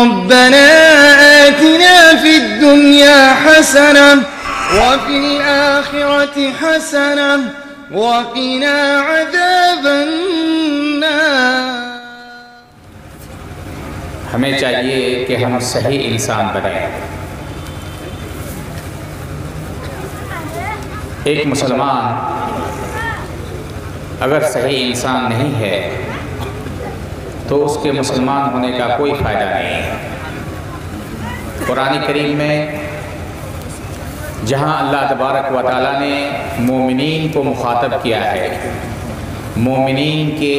ربنا آتنا في الدنيا حسنة وفي الآخرة حسنة وقنا عذاب النار۔ ہمیں چاہیے کہ ہم صحیح انسان بنیں۔ ایک مسلمان اگر صحیح انسان نہیں ہے تو اس کے مسلمان ہونے کا کوئی فائدہ نہیں ہے۔ قرآن کریم میں جہاں اللہ تبارک و تعالیٰ نے مومنین کو مخاطب کیا ہے، مومنین کے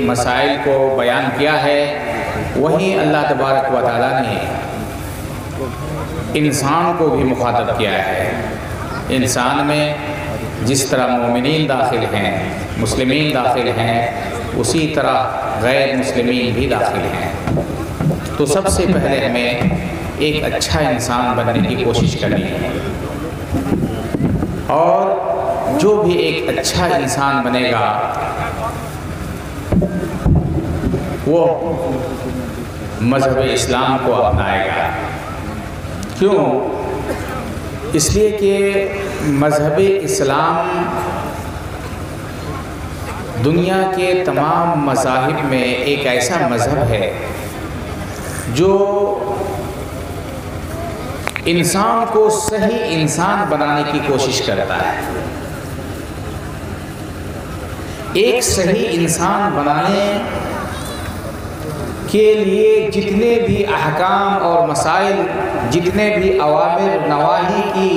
مسائل کو بیان کیا ہے، وہیں اللہ تبارک و تعالیٰ نے انسان کو بھی مخاطب کیا ہے۔ انسان میں جس طرح مومنین داخل ہیں، مسلمین داخل ہیں، اسی طرح غیر مسلمین بھی داخل ہیں۔ تو سب سے پہلے ہمیں ایک اچھا انسان بننے کی کوشش کرنی ہے، اور جو بھی ایک اچھا انسان بنے گا وہ مذہب اسلام کو اپنائے گا۔ کیوں؟ اس لیے کہ مذہب اسلام دنیا کے تمام مذاہب میں ایک ایسا مذہب ہے جو انسان کو صحیح انسان بنانے کی کوشش کرتا ہے۔ ایک صحیح انسان بنانے کے لیے جتنے بھی احکام اور مسائل، جتنے بھی اوامر نواہی کی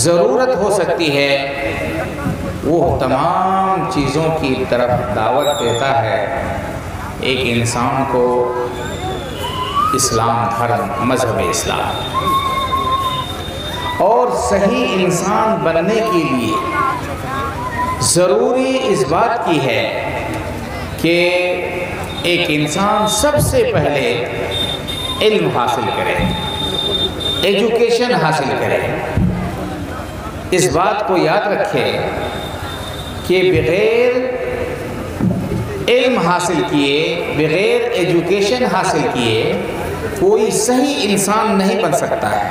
ضرورت ہو سکتی ہے، وہ تمام چیزوں کی طرف دعوت دیتا ہے ایک انسان کو اسلام دھرم، مذہب اسلام۔ اور صحیح انسان بننے کے لیے ضروری اس بات کی ہے کہ ایک انسان سب سے پہلے علم حاصل کرے، ایجوکیشن حاصل کرے۔ اس بات کو یاد رکھے کہ بغیر علم حاصل کیے، بغیر ایجوکیشن حاصل کیے کوئی صحیح انسان نہیں بن سکتا ہے،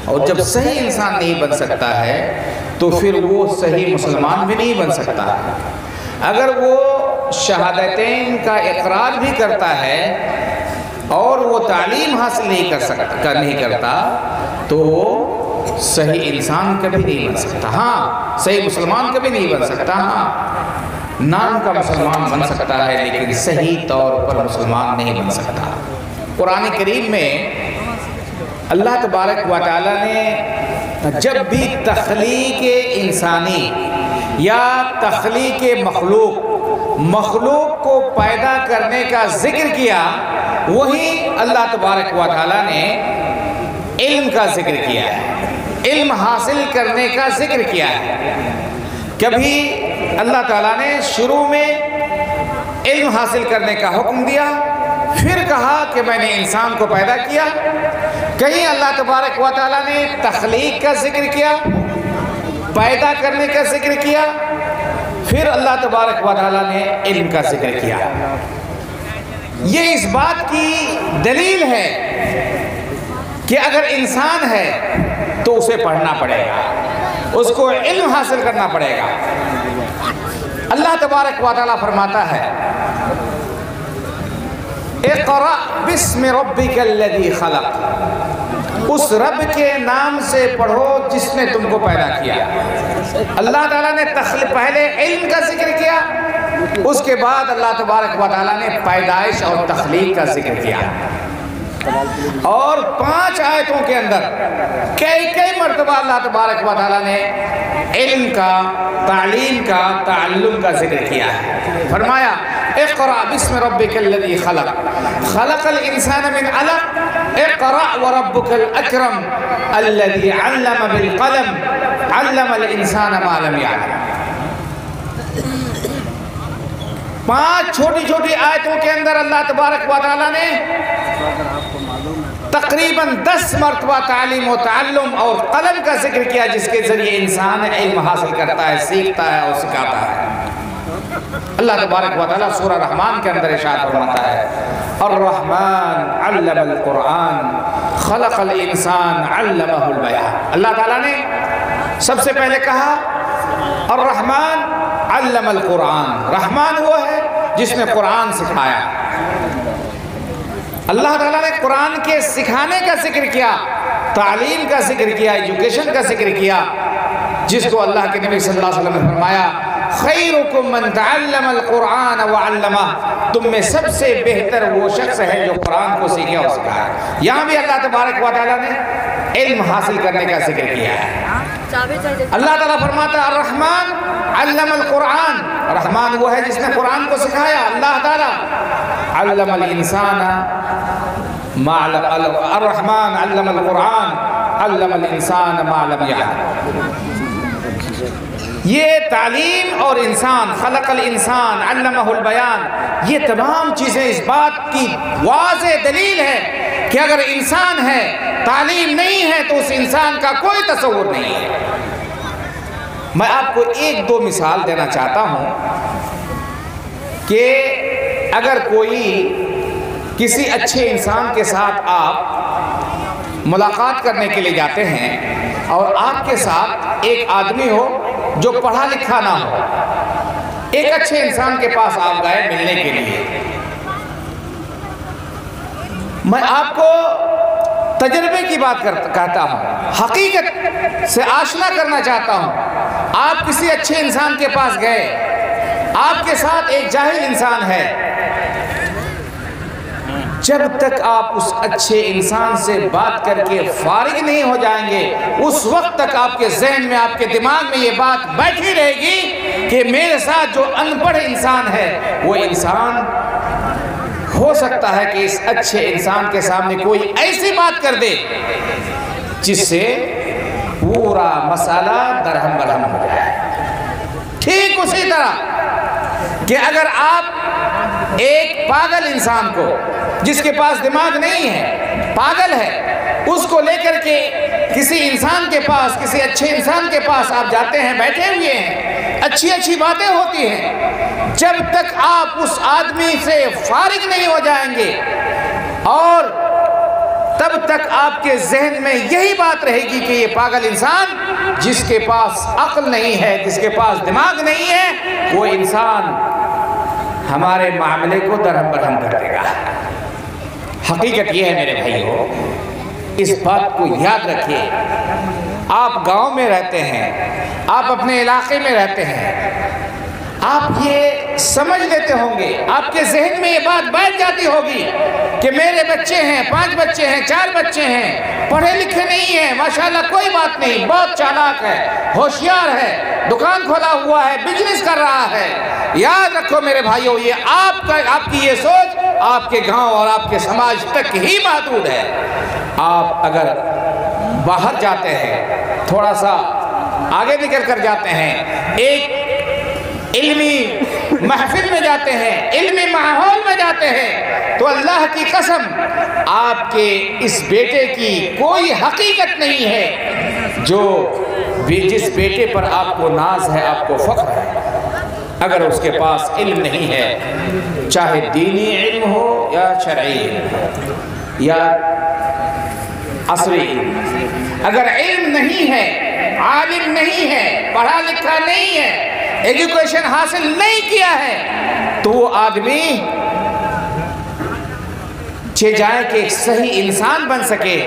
اور جب صحیح انسان نہیں بن سکتا ہے تو پھر وہ صحیح مسلمان بھی نہیں بن سکتا ہے۔ اگر وہ شہادتین کا اقرار بھی کرتا ہے اور وہ تعلیم حاصل نہیں کرتا تو وہ صحیح انسان کبھی نہیں بن سکتا۔ ہاں، صحیح مسلمان کبھی نہیں بن سکتا، ہاں نام کا مسلمان بن سکتا ہے لیکن صحیح طور پر مسلمان نہیں بن سکتا۔ قرآن کریم میں اللہ تبارک و تعالیٰ نے جب بھی تخلیق انسانی یا تخلیق مخلوق کو پیدا کرنے کا ذکر کیا، وہی اللہ تبارک و تعالیٰ نے علم کا ذکر کیا ہے، علم حاصل کرنے کا ذکر کیا ہے۔ کبھی اللہ تعالیٰ نے شروع میں علم حاصل کرنے کا حکم دیا، پھر کہا کہ میں نے انسان کو پیدا کیا۔ کہیں اللہ تبارک و تعالیٰ نے تخلیق کا ذکر کیا، پیدا کرنے کا ذکر کیا، پھر اللہ تبارک و تعالیٰ نے علم کا ذکر کیا۔ یہ اس بات کی دلیل ہے کہ اگر انسان ہے تو اسے پڑھنا پڑے گا، اس کو علم حاصل کرنا پڑے گا۔ اللہ تبارک و تعالیٰ فرماتا ہے اقرأ بسم ربک الذی خلق، اس رب کے نام سے پڑھو جس نے تم کو پیدا کیا۔ اللہ تعالیٰ نے پہلے علم کا ذکر کیا، اس کے بعد اللہ تبارک و تعالیٰ نے پیدائش اور تخلیق کا ذکر کیا۔ اور 5 آیتوں کے اندر کئی مرتبہ اللہ تبارک و تعالیٰ نے علم کا، تعلیم کا، تعلم کا ذکر کیا ہے۔ فرمایا اقرأ بسم ربک الذی خلق، خلق الانسان من علق، اقرأ وربک الاکرم الذی علم بالقلم، علم الانسان ما لم يعلم۔ 5 چھوٹی آیتوں کے اندر اللہ تبارک و تعالیٰ نے تقریباً 10 مرتبہ تعلیم و تعلم اور قلم کا ذکر کیا، جس کے ذریعے انسان علم حاصل کرتا ہے، سیکھتا ہے اور سکھاتا ہے۔ اللہ تبارک و تعالیٰ سورہ رحمان کے اندر ارشاد فرماتا ہے الرحمن علم القرآن خلق الانسان علمہ البیان۔ اللہ تعالیٰ نے سب سے پہلے کہا الرحمن علم القرآن، رحمان وہ ہے جس نے قرآن سکھایا۔ اللہ تعالیٰ نے قرآن کے سکھانے کا ذکر کیا، تعلیم کا ذکر کیا، ایجوکیشن کا ذکر کیا، جس کو اللہ کے نبی صلی اللہ علیہ وسلم نے فرمایا خیرکم من تعلم القرآن وعلمہ، تم میں سب سے بہتر وہ شخص ہے جو قرآن کو سیکھے اور سکھائے۔ یہاں بھی اللہ تبارک و تعالیٰ نے علم حاصل کرنے کا ذکر کیا ہے۔ اللہ تعالیٰ فرماتا ہے الرحمن علم القرآن، رحمان وہ ہے جس نے قرآن کو سکھایا۔ اللہ تعالیٰ علم الانسان الرحمن علم القرآن علم الانسان ما لم يعلم۔ یہ تعلیم اور انسان، خلق الانسان علمہ البیان، یہ تمام چیزیں اس بات کی واضح دلیل ہے کہ اگر انسان ہے، تعلیم نہیں ہے، تو اس انسان کا کوئی تصور نہیں ہے۔ میں آپ کو ایک دو مثال دینا چاہتا ہوں کہ اگر کوئی کسی اچھے انسان کے ساتھ آپ ملاقات کرنے کے لیے جاتے ہیں اور آپ کے ساتھ ایک آدمی ہو جو پڑھا لکھا نہ ہو، ایک اچھے انسان کے پاس آپ گئے ملنے کے لیے، میں آپ کو تجربے کی بات کہتا ہوں، حقیقت سے آشنا کرنا چاہتا ہوں۔ آپ کسی اچھے انسان کے پاس گئے، آپ کے ساتھ ایک جاہل انسان ہے، جب تک آپ اس اچھے انسان سے بات کر کے فارغ نہیں ہو جائیں گے، اس وقت تک آپ کے ذہن میں، آپ کے دماغ میں یہ بات بیٹھی رہے گی کہ میرے ساتھ جو ان پڑھ انسان ہے، وہ انسان ہو سکتا ہے کہ اس اچھے انسان کے سامنے کوئی ایسی بات کر دے جس سے پورا مسئلہ درہم برہم ہو جائے۔ ٹھیک اسی طرح کہ اگر آپ ایک پاگل انسان کو، جس کے پاس دماغ نہیں ہے، پاگل ہے، اس کو لے کر کے کسی انسان کے پاس، کسی اچھے انسان کے پاس آپ جاتے ہیں، بیٹھے ہوئے ہیں، اچھی اچھی باتیں ہوتی ہیں، جب تک آپ اس آدمی سے فارغ نہیں ہو جائیں گے اور تب تک آپ کے ذہن میں یہی بات رہے گی کہ یہ پاگل انسان جس کے پاس عقل نہیں ہے، جس کے پاس دماغ نہیں ہے، وہ انسان ہمارے معاملے کو درہم برہم کر دے گا۔ حقیقت یہ ہے میرے بھائیو، اس بات کو یاد رکھیے۔ آپ گاؤں میں رہتے ہیں، آپ اپنے علاقے میں رہتے ہیں، آپ یہ سمجھ لیتے ہوں گے، آپ کے ذہن میں یہ بات بیٹھ جاتی ہوگی کہ میرے بچے ہیں، 5 بچے ہیں، 4 بچے ہیں، پڑھے لکھے نہیں ہیں، ماشاءاللہ کوئی بات نہیں، بہت چالاک ہے، ہوشیار ہے، دکان کھولا ہوا ہے، بزنس کر رہا ہے۔ یاد رکھو میرے بھائیو، یہ آپ کی یہ سوچ آپ کے گاؤں اور آپ کے سماج تک ہی محدود ہے۔ آپ اگر باہر جاتے ہیں، تھوڑا سا آگے نکل کر جاتے ہیں، ایک علمی محفل میں جاتے ہیں، علمی ماحول میں جاتے ہیں، تو اللہ کی قسم آپ کے اس بیٹے کی کوئی حقیقت نہیں ہے جس بیٹے پر آپ کو ناز ہے، آپ کو فخر ہے، اگر اس کے پاس علم نہیں ہے، چاہے دینی علم ہو یا شرعی علم ہو یا عصری علم، اگر علم نہیں ہے، عالم نہیں ہے، پڑھا لکھا نہیں ہے، ایجوکیشن حاصل نہیں کیا ہے، تو وہ آدمی چاہے کہ ایک صحیح انسان بن سکے،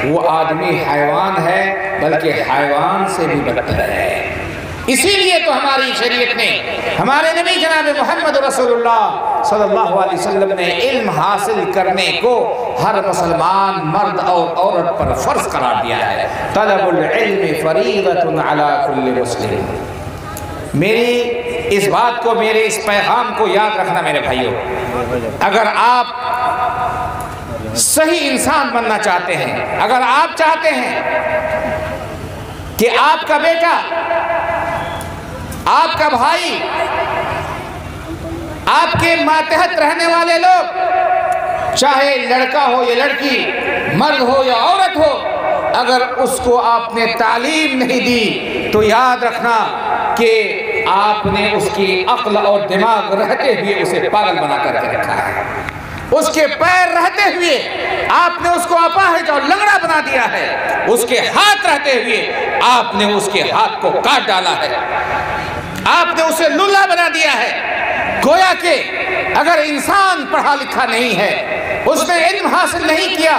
وہ آدمی حیوان ہے، بلکہ حیوان سے بھی بدتر ہے۔ اسی لیے تو ہماری شریعت نے، ہمارے نبی جناب محمد رسول اللہ صلی اللہ علیہ وسلم نے علم حاصل کرنے کو ہر مسلمان مرد اور عورت پر فرض قرار دیا ہے۔ طلب العلم فریضۃ علی کل مسلم۔ میری اس بات کو، میرے اس پیغام کو یاد رکھنا میرے بھائیوں، اگر آپ صحیح انسان بننا چاہتے ہیں، اگر آپ چاہتے ہیں کہ آپ کا بیٹا، آپ کا بھائی، آپ کے ماتحت رہنے والے لوگ، چاہے لڑکا ہو یا لڑکی، مرد ہو یا عورت ہو، اگر اس کو آپ نے تعلیم نہیں دی تو یاد رکھنا کہ آپ نے اس کی عقل اور دماغ رہتے ہوئے اسے پاگل بنا کر کے رکھا ہے۔ اس کے پیر رہتے ہوئے آپ نے اس کو اپاہج اور لنگڑا بنا دیا ہے، اس کے ہاتھ رہتے ہوئے آپ نے اس کے ہاتھ کو کاٹ ڈالا ہے، آپ نے اسے لولا بنا دیا ہے۔ گویا کہ اگر انسان پڑھا لکھا نہیں ہے، اس نے علم حاصل نہیں کیا،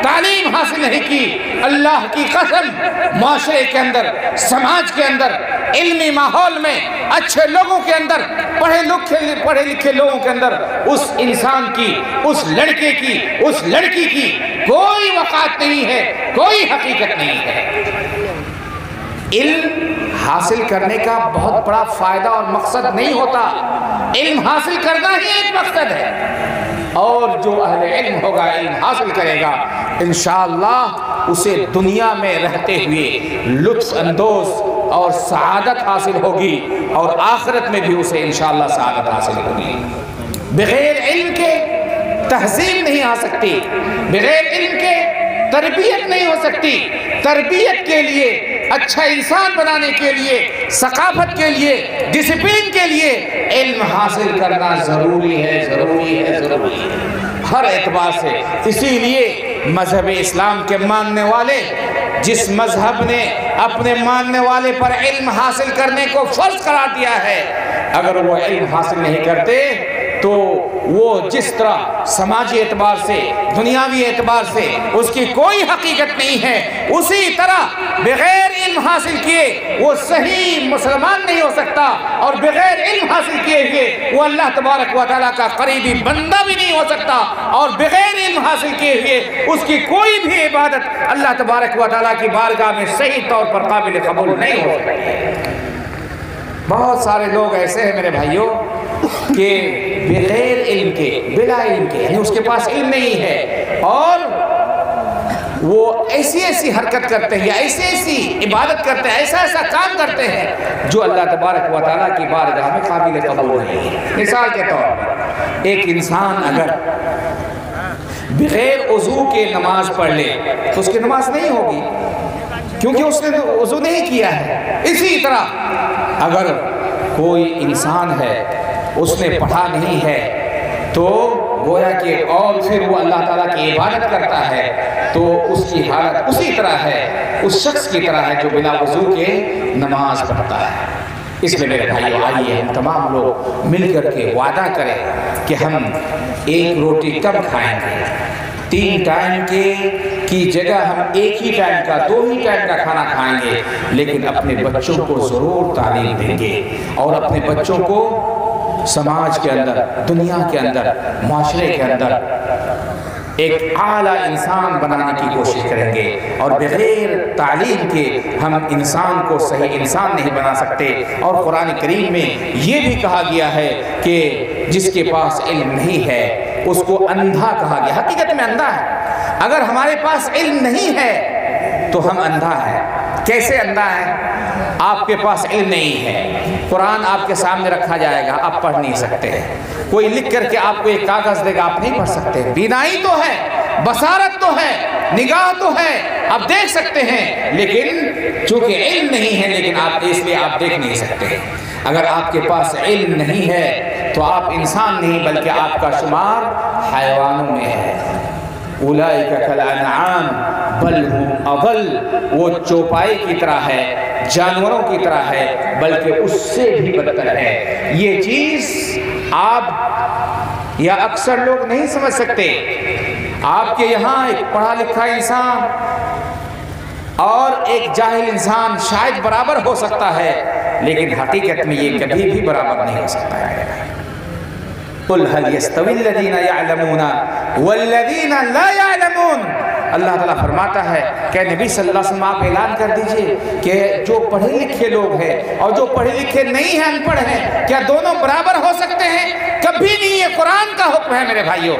تعلیم حاصل نہیں کی، اللہ کی قسم معاشرے کے اندر، سماج کے اندر، علمی ماحول میں، اچھے لوگوں کے اندر، پڑھے لکھے لوگوں کے اندر اس انسان کی، اس لڑکے کی، اس لڑکی کی کوئی وقعت نہیں ہے، کوئی حقیقت نہیں ہے۔ علم حاصل کرنے کا بہت بڑا فائدہ اور مقصد نہیں ہوتا، علم حاصل کرنا ہی ایک مقصد ہے، اور جو اہل علم ہوگا، علم حاصل کرے گا، انشاءاللہ اسے دنیا میں رہتے ہوئے لطف اندوز اور سعادت حاصل ہوگی، اور آخرت میں بھی اسے انشاءاللہ سعادت حاصل ہوگی۔ بغیر علم کے تہذیب نہیں آ سکتی، بغیر علم کے تربیت نہیں ہو سکتی۔ تربیت کے لیے، اچھا انسان بنانے کے لیے، ثقافت کے لیے، ڈسپلن کے لیے علم حاصل کرنا ضروری ہے، ضروری ہے، ضروری ہے، ہر اعتبار سے۔ اسی لیے مذہب اسلام کے ماننے والے، جس مذہب نے اپنے ماننے والے پر علم حاصل کرنے کو فرض قرار دیا ہے، اگر وہ علم حاصل نہیں کرتے تو وہ جس طرح سماجی اعتبار سے، دنیاوی اعتبار سے اس کی کوئی حقیقت نہیں ہے، اسی طرح بغیر علم حاصل کیے وہ صحیح مسلمان نہیں ہو سکتا، اور بغیر علم حاصل کیے ہوئے وہ اللہ تبارک و تعالیٰ کا قریبی بندہ بھی نہیں ہو سکتا، اور بغیر علم حاصل کیے ہوئے اس کی کوئی بھی عبادت اللہ تبارک و تعالیٰ کی بارگاہ میں صحیح طور پر قابل قبول نہیں ہو سکتی۔ بہت سارے لوگ ایسے ہیں میرے بھائیوں کہ بغیر علم کے، بلا علم کے، یعنی اس کے پاس علم نہیں ہے، اور وہ ایسی حرکت کرتے ہیں، یا ایسی عبادت کرتے ہیں، ایسا کام کرتے ہیں جو اللہ تبارک و تعالیٰ کی بارگاہ میں قابل قبول نہیں ہے۔ مثال کے طور پر ایک انسان اگر بغیر وضو کے نماز پڑھ لے تو اس کی نماز نہیں ہوگی، کیونکہ اس نے وضو نہیں کیا ہے۔ اسی طرح اگر کوئی انسان ہے، اس نے پڑھا نہیں ہے، تو گویا کہ اور پھر وہ اللہ تعالیٰ کی عبادت کرتا ہے تو اس کی حالت اسی طرح ہے، اس شخص کی طرح ہے جو بلا وضو کے نماز پڑھتا ہے۔ اس لیے میرے بھائیو، آئیے ہم تمام لوگ مل کر کے وعدہ کریں کہ ہم ایک روٹی کم کھائیں گے، 3 ٹائم کی جگہ ہم ایک ہی ٹائم کا، 2 ہی ٹائم کا کھانا کھائیں گے، لیکن اپنے بچوں کو ضرور تعلیم دیں گے، اور اپنے بچوں کو سماج کے اندر، دنیا کے اندر، معاشرے کے اندر ایک اعلیٰ انسان بنانے کی کوشش کریں گے۔ اور بغیر تعلیم کے ہم انسان کو صحیح انسان نہیں بنا سکتے، اور قرآن کریم میں یہ بھی کہا گیا ہے کہ جس کے پاس علم نہیں ہے اس کو اندھا کہا گیا۔ حقیقت میں اندھا ہے، اگر ہمارے پاس علم نہیں ہے تو ہم اندھا ہیں۔ کیسے اندھا ہے؟ آپ کے پاس علم نہیں ہے، قرآن آپ کے سامنے رکھا جائے گا، آپ پڑھ نہیں سکتے، کوئی لکھ کر کے آپ کو ایک کاغذ دے گا، آپ نہیں پڑھ سکتے۔ بینائی تو ہے، بصارت تو ہے، نگاہ تو ہے، آپ دیکھ سکتے ہیں، لیکن چونکہ علم نہیں ہے، لیکن آپ اس لیے آپ دیکھ نہیں سکتے۔ اگر آپ کے پاس علم نہیں ہے تو آپ انسان نہیں، بلکہ آپ کا شمار حیوانوں میں ہے۔ اولئک کالانعام بل ہم اضل، وہ چوپائے کی طرح ہے، جانوروں کی طرح ہے، بلکہ اس سے بھی بدتر ہے۔ یہ چیز آپ یا اکثر لوگ نہیں سمجھ سکتے۔ آپ کے یہاں ایک پڑھا لکھا انسان اور ایک جاہل انسان شاید برابر ہو سکتا ہے، لیکن حقیقت میں یہ کبھی بھی برابر نہیں ہو سکتا ہے۔ قُلْ هَلْ يَسْتَوِي الَّذِينَ يَعْلَمُونَ وَالَّذِينَ لَا يَعْلَمُونَ، اللہ تعالیٰ فرماتا ہے کہ نبی صلی اللہ علیہ وسلم آپ اعلان کر دیجئے کہ جو پڑھے لکھے لوگ ہیں اور جو پڑھے لکھے نہیں ہیں، ان پڑھ ہیں، کیا دونوں برابر ہو سکتے ہیں؟ کبھی نہیں، یہ قرآن کا حکم ہے میرے بھائیوں۔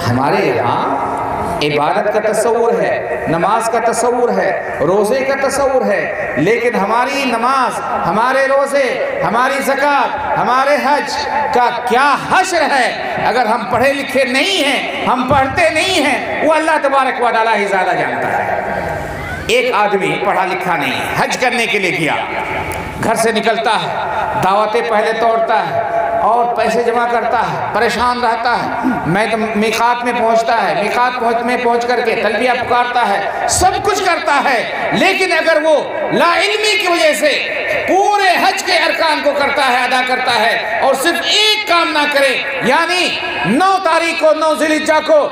ہمارے یہاں عبادت کا تصور ہے، نماز کا تصور ہے، روزے کا تصور ہے، لیکن ہماری نماز، ہمارے روزے، ہماری زکوٰۃ، ہمارے حج کا کیا حشر ہے؟ اگر ہم پڑھے لکھے نہیں ہیں، ہم پڑھتے نہیں ہیں، وہ اللہ تبارک و تعالیٰ ہی زیادہ جانتا ہے۔ ایک آدمی پڑھا لکھا نہیں ہے، حج کرنے کے لیے گیا، گھر سے نکلتا ہے، دعوتیں پہلے توڑتا ہے، اور پیسے جمع کرتا ہے، پریشان رہتا ہے، میں تو میقات میں پہنچتا ہے، میقات میں پہنچ کر کے تلبیہ پکارتا ہے، سب کچھ کرتا ہے، لیکن اگر وہ لا علمی کی وجہ سے پورے حج کے ارکان کو کرتا ہے، ادا کرتا ہے، اور صرف ایک کام نہ کرے، یعنی 9 تاریخ کو 9 ذی الحجہ کو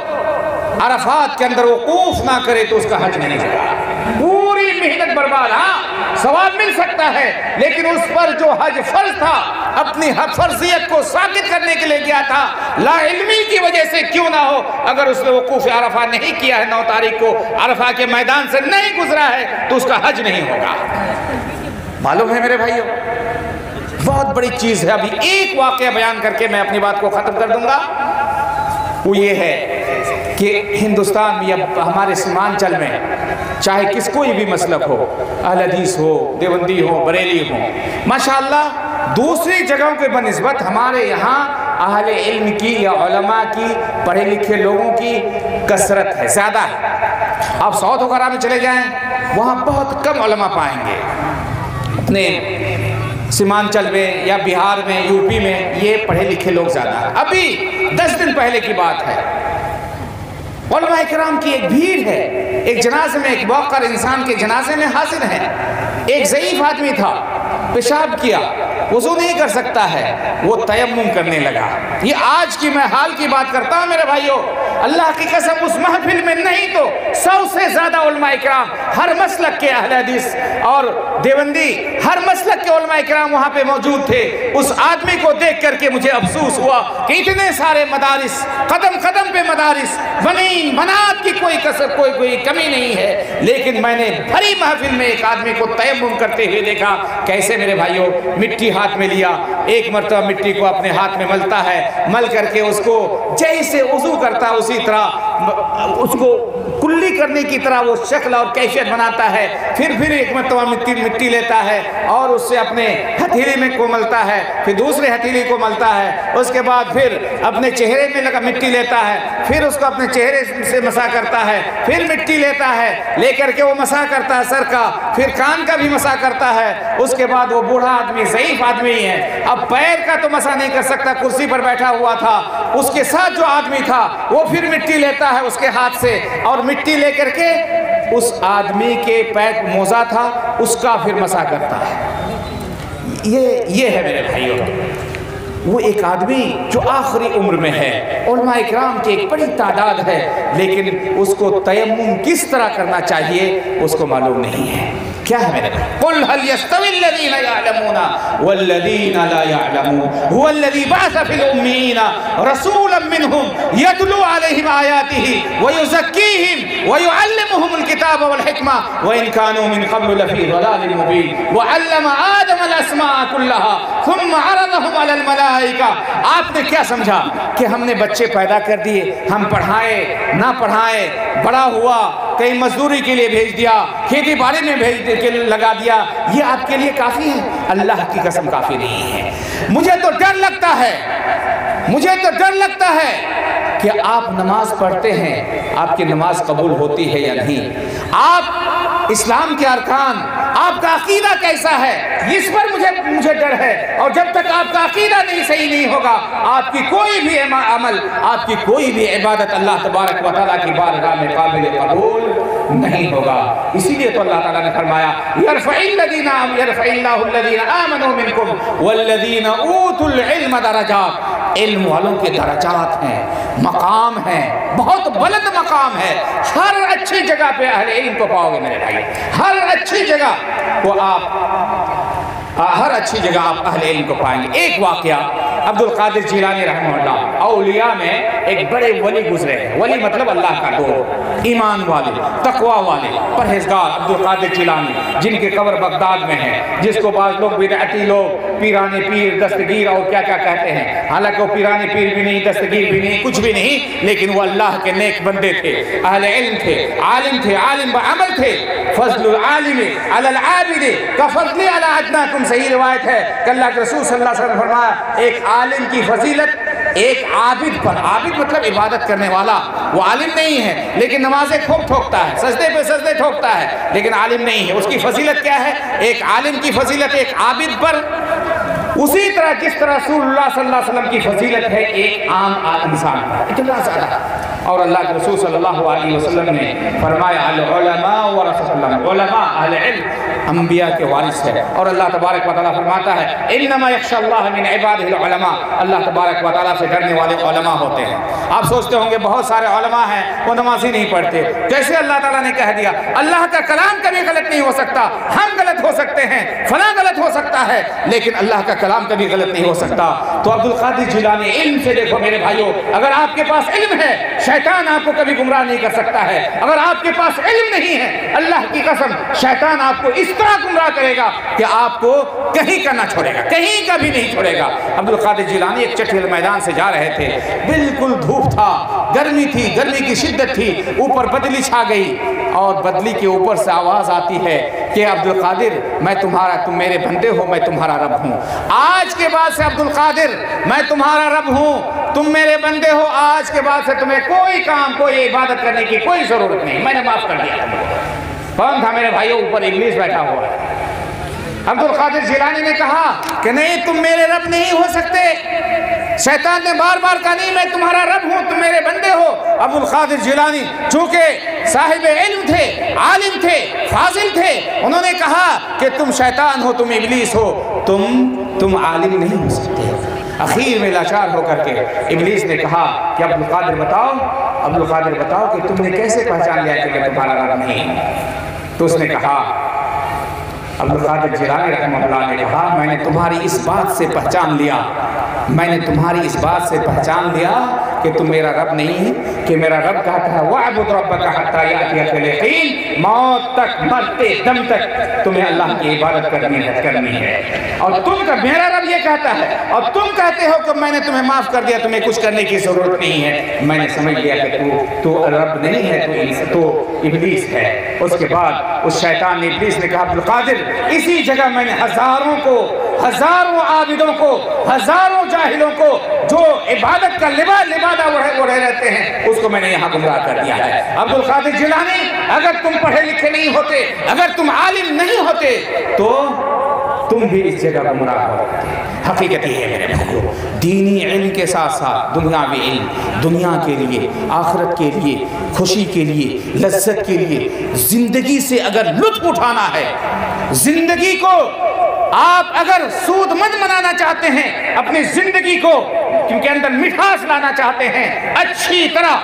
عرفات کے اندر وقوف نہ کرے، تو اس کا حج نہیں ہوگا، پوری محنت برباد۔ ہاں ثواب مل سکتا ہے، لیکن اس پر جو حج فرض تھا، اپنی فرضیت کو ثابت کرنے کے لیے کیا تھا، لا علمی کی وجہ سے کیوں نہ ہو، اگر اس نے وقوف عرفہ نہیں کیا ہے، 9 تاریخ کو عرفہ کے میدان سے نہیں گزرا ہے، تو اس کا حج نہیں ہوگا۔ معلوم ہے میرے بھائیوں، بہت بڑی چیز ہے۔ ابھی ایک واقعہ بیان کر کے میں اپنی بات کو ختم کر دوں گا، وہ یہ ہے کہ ہندوستان میں یا ہمارے سیمانچل میں چاہے کس کوئی بھی مسلک ہو، اہل حدیث ہو، دیوبندی ہو، بریلی ہو، ماشاءاللہ دوسری جگہوں کے بنسبت ہمارے یہاں اہل علم کی یا علماء کی، پڑھے لکھے لوگوں کی کثرت ہے، زیادہ ہے۔ آپ ساؤتھ وغیرہ میں چلے جائیں، وہاں بہت کم علماء پائیں گے۔ اپنے سیمانچل میں یا بہار میں، یو پی میں یہ پڑھے لکھے لوگ زیادہ ہیں۔ ابھی 10 دن پہلے کی بات ہے، علماء کرام کی ایک بھیڑ ہے، ایک جنازے میں، ایک موقر انسان کے جنازے میں حاضر ہیں۔ ایک ضعیف آدمی تھا، پیشاب کیا، وضو نہیں کر سکتا ہے، وہ تیمم کرنے لگا۔ یہ آج کی میں حال کی بات کرتا ہوں میرے بھائیوں، اللہ کی قسم اس محفل میں نہیں تو 100 سے زیادہ علماء کرام، ہر مسلک کے اہل حدیث اور دیوبندی، ہر مسلک کے علماء کرام وہاں پہ موجود تھے۔ اس آدمی کو دیکھ کر کے مجھے افسوس ہوا کہ اتنے سارے مدارس، قدم قدم پہ مدارس، بنین بنات کی کوئی کسر، کوئی کمی نہیں ہے، لیکن میں نے بھری محفل میں ایک آدمی کو تیمم کرتے ہوئے دیکھا۔ کیسے میرے بھائیوں؟ مٹی ہاتھ میں لیا، ایک مرتبہ مٹی کو اپنے ہاتھ میں ملتا ہے، مل کر کے اس کو جیسے وضو کرتا ہے اسی طرح اس کو کلی کرنے کی طرح وہ شکل اور کیفیت بناتا ہے، پھر ایک مرتبہ مٹی لیتا ہے اور اس سے اپنے ہتھیلی میں کو ملتا ہے، پھر دوسرے ہتھیلی کو ملتا ہے، اس کے بعد پھر اپنے چہرے میں لگا مٹی لیتا ہے، پھر اس کو اپنے چہرے سے مسح کرتا ہے، پھر مٹی لیتا ہے، لے کر کے وہ مسح کرتا ہے سر کا، پھر کان کا بھی مسح کرتا ہے۔ اس کے بعد وہ بوڑھا آدمی، ضعیف آدمی ہے، اب پیر کا تو مسح نہیں کر سکتا، کرسی پر بیٹھا ہوا تھا، اس کے ساتھ جو آدمی تھا وہ پھر مٹی لیتا ہے اس کے ہاتھ سے، اور مٹی لے کر کے اس آدمی کے پیر موزہ تھا اس کا پھر مسح کرتا ہے۔ یہ ہے میرے بھائیوں وہ ایک آدمی جو آخری عمر میں ہے، علماء اکرام کی ایک بڑی تعداد ہے، لیکن اس کو تیمم کس طرح کرنا چاہیے اس کو معلوم نہیں ہے۔ کیا ہے میرے بھائی؟ قُلْ هَلْ يَسْتَوِي الَّذِينَ يَعْلَمُونَ وَالَّذِينَ لَا يَعْلَمُونَ هُوَ الَّذِي بَعَثَ فِي الْأُمِّيِّينَ رَسُولًا مِّنْهُمْ يَتْلُو عَلَيْهِمْ آيَاتِهِ وَيُزَكِّيهِمْ وَيُعَلِّمُهُمُ الْكِتَابَ وَالْحِكْمَةَ وَإِنْ كَانُوا مِنْ قَبْلُ لَفِي ضَلَالٍ مُّبِينٍ وَعَلَّمَ آدَمَ الْأَسْمَاءَ كُلَّهَا ثُمَّ عَرَضَهُمْ عَلَى الْمَلَائِكَةِ۔ آپ نے کیا سمجھا کہ ہم نے بچے پیدا کر دیے، ہم پڑھائے نہ پڑھائے، بڑا ہوا کہیں مزدوری کے لیے بھیج دیا، کھیتی باڑی میں بھیج کے لگا دیا، یہ آپ کے لیے کافی ہے؟ اللہ کی قسم کافی نہیں ہے۔ مجھے تو ڈر لگتا ہے کہ آپ نماز پڑھتے ہیں، آپ کی نماز قبول ہوتی ہے یا نہیں، آپ اسلام کے ارکان، آپ کا عقیدہ کیسا ہے، اس پر مجھے ڈر ہے، اور جب تک آپ کا عقیدہ صحیح نہیں ہوگا، آپ کی کوئی بھی عمل، آپ کی کوئی بھی عبادت اللہ تبارک و تعالیٰ کی بارگاہ میں قابل قبول نہیں ہوگا۔ اسی لیے تو اللہ تعالیٰ نے فرمایا يَرْفَعِ اللَّهُ الَّذِينَ آمَنُوا مِنْكُمْ وَالَّذِينَ أُوتُوا الْعِلْمَ دَرَجَاتٍ۔ علم والوں کے درجات ہیں، مقام ہیں، بہت بلند مقام ہے۔ ہر اچھی جگہ پہ اہل علم کو پاؤ گے میرے بھائی، ہر اچھی جگہ آپ اہل علم کو پائیں گے۔ ایک واقعہ عبد القادر جیلانی رحمہ اللہ، اولیاء میں ایک بڑے ولی گزرے ہیں، ولی مطلب اللہ کا دوست، ایمان والے، تقوی والے، پرہیزگار عبد القادر جیلانی، جن کی قبر بغداد میں ہے، جس کو بعض لوگ بدعتی لوگ پیرانے پیر، دستگیر اور کیا کہتے ہیں، حالانکہ وہ پیرانے پیر بھی نہیں، دستگیر بھی نہیں، کچھ بھی نہیں، لیکن وہ اللہ کے نیک بندے تھے، اہل علم تھے، عالم بعمل تھے۔ فضل العالم علی العابد کفضل علی ادناکم، صحیح روایت ہے کہ اللہ کے رسول صلی اللہ علیہ وسلم نے فرمایا ایک عالم کی فضیلت ایک عابد پر، عابد مطلب عبادت کرنے والا، وہ عالم نہیں ہے لیکن نمازیں ٹھوکتا ہے، سجدے پہ سجدے ٹھوکتا ہے لیکن عالم نہیں ہے، اس کی فضیلت کیا ہے؟ ایک عالم کی فضیلت ایک عابد پر اسی طرح جس طرح رسول اللہ صلی اللہ علیہ وسلم کی فضیلت ہے ایک عام انسان پر اتنا زیادہ. اور اللہ کے رسول صلی اللہ علیہ وسلم نے فرمایا العلماء ورثۃ الانبیاء، علماء اہل علم انبیاء کے وارث ہے. اور اللہ تبارک و تعالیٰ فرماتا ہے انما یخشی اللہ من عبادہ العلماء، اللہ تبارک و تعالیٰ سے ڈرنے والے علماء ہوتے ہیں. آپ سوچتے ہوں گے بہت سارے علماء ہیں وہ نماز ہی نہیں پڑھتے، کیسے اللہ تعالیٰ نے کہہ دیا؟ اللہ کا کلام کبھی غلط نہیں ہو سکتا، ہم غلط ہو سکتے ہیں، فلاں غلط ہو سکتا ہے، لیکن اللہ کا کلام کبھی غلط نہیں ہو سکتا. تو عبد القادر جیلانی علم سے دیکھو میرے بھائیوں، اگر آپ کے پاس علم ہے شیطان آپ کو کبھی گمراہ نہیں کر سکتا ہے. اگر آپ کے پاس علم نہیں ہے اللہ کی قسم شیطان آپ کو اس طرح گمراہ کرے گا کہ آپ کو کہیں کا نہ چھوڑے گا، کہیں کا بھی نہیں چھوڑے گا. عبد القادر جیلانی ایک چٹھیل میدان سے جا رہے تھے، بالکل دھوپ تھا، گرمی تھی، گرمی کی شدت تھی، اوپر بدلی چھا گئی اور بدلی کے اوپر سے آواز آتی ہے کہ عبد القادر میں تمہارا، تم میرے بندے ہو، میں تمہارا رب ہوں. آج کے بعد سے عبد القادر میں تمہارا رب ہوں، تم میرے بندے ہو، آج کے بعد سے تمہیں کوئی کام، کوئی عبادت کرنے کی کوئی ضرورت نہیں، میں نے معاف کر دیا. کون تھا میرے بھائیوں؟ اوپر ابلیس بیٹھا ہوا ہے. عبد القادر جیلانی نے کہا کہ نہیں تم میرے رب نہیں ہو سکتے. شیطان نے بار بار کہا نہیں میں تمہارا رب ہوں، تم میرے بندے ہو. عبد القادر جیلانی چونکہ صاحب علم تھے، عالم تھے، فاضل تھے، انہوں نے کہا کہ تم شیطان ہو، تم ابلیس ہو، تم عالم نہیں ہو سکتے. اخیر میں لاچار ہو کر کے ابلیس نے کہا کہ عبد القادر بتاؤ کہ تم نے کیسے پہچان لیا کہ میں تمہارا رب نہیں. تو اس نے کہا، عبد القادر جیلانی رحمہ اللہ نے کہا میں نے تمہاری اس بات سے پہچان لیا کہ تم میرا رب نہیں ہے، کہ میرا رب کہتا ہے وَاعْبُدْ رَبَّكَ حَتَّى يَأْتِيَكَ الْيَقِينُ، موت تک، مرتے دم تک تمہیں اللہ کی عبادت کرنی ہے. اور تم کا میرا رب یہ کہتا ہے اور تم کہتے ہو کہ میں نے تمہیں معاف کر دیا، تمہیں کچھ کرنے کی ضرورت نہیں ہے. میں نے سمجھ لیا کہ تو رب نہیں ہے، تو ابلیس ہے. اس کے بعد اس شیطان نے، ابلیس نے کہا عبد القادر اسی جگہ میں نے ہزاروں عابدوں کو، ہزاروں جاہلوں کو جو عبادت کا لبادہ وہ رہتے ہیں، اس کو میں نے یہاں گمراہ کر دیا ہے. عبد القادر جیلانی اگر تم پڑھے لکھے نہیں ہوتے، اگر تم عالم نہیں ہوتے تو تم بھی اس جگہ گمراہ ہوتے. حقیقت یہ ہے میرے بھائیوں، دینی علم کے ساتھ ساتھ دنیاوی علم، دنیا کے لیے، آخرت کے لیے، خوشی کے لیے، لذت کے لیے، زندگی سے اگر لطف اٹھانا ہے، زندگی کو آپ اگر سود مند بنانا چاہتے ہیں، اپنی زندگی کو ان کے اندر مٹھاس لانا چاہتے ہیں، اچھی طرح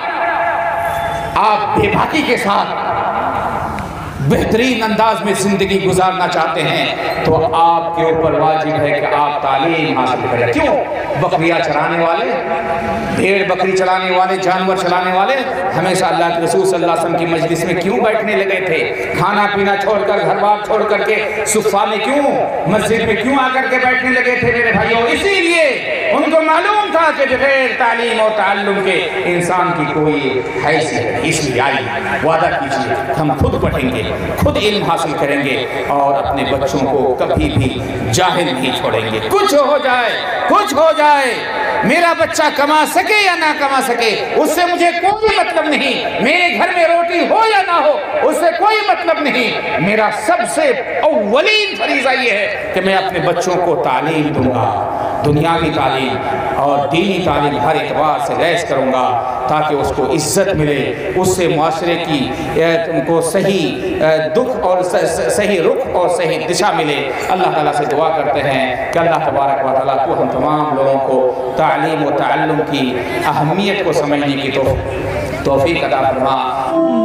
آپ بے باکی کے ساتھ بہترین انداز میں زندگی گزارنا چاہتے ہیں، تو آپ کے اوپر واجب ہے کہ آپ تعلیم حاصل کریں. کیوں؟ بکریاں چرانے والے، بھیڑ بکری چلانے والے، جانور چلانے والے ہمیشہ اللہ کے رسول صلی اللہ علیہ وسلم کی مجلس میں کیوں بیٹھنے لگے تھے؟ کھانا پینا چھوڑ کر، گھر بار چھوڑ کر کے صفہ میں کیوں، مسجد میں کیوں آ کر کے بیٹھنے لگے تھے میرے بھائیوں؟ اسی لیے ان کو معلوم تھا کہ بغیر تعلیم اور تعلم کے انسان کی کوئی حیثیت نہیں. اس لیے آئیے وعدہ کیجیے ہم خود پڑھیں گے، خود علم حاصل کریں گے اور اپنے بچوں کو کبھی بھی جاہل نہیں چھوڑیں گے. کچھ ہو جائے میرا بچہ کما سکے یا نہ کما سکے اس سے مجھے کوئی مطلب نہیں. میرے گھر میں روٹی ہو یا نہ ہو اس سے کوئی مطلب نہیں. میرا سب سے اولین فریضہ یہ ہے کہ میں اپنے بچوں کو تعلیم دوں گا، دنیاوی تعلیم اور دینی تعلیم ہر اعتبار سے لیس کروں گا، تاکہ اس کو عزت ملے، اس سے معاشرے کی کو صحیح دکھ اور صحیح رخ اور صحیح دشا ملے. اللہ تعالیٰ سے دعا کرتے ہیں کہ اللہ تبارک و تعالیٰ کو ہم تمام لوگوں کو تعلیم و تعلم کی اہمیت کو سمجھنے کی توفیق عطا فرما.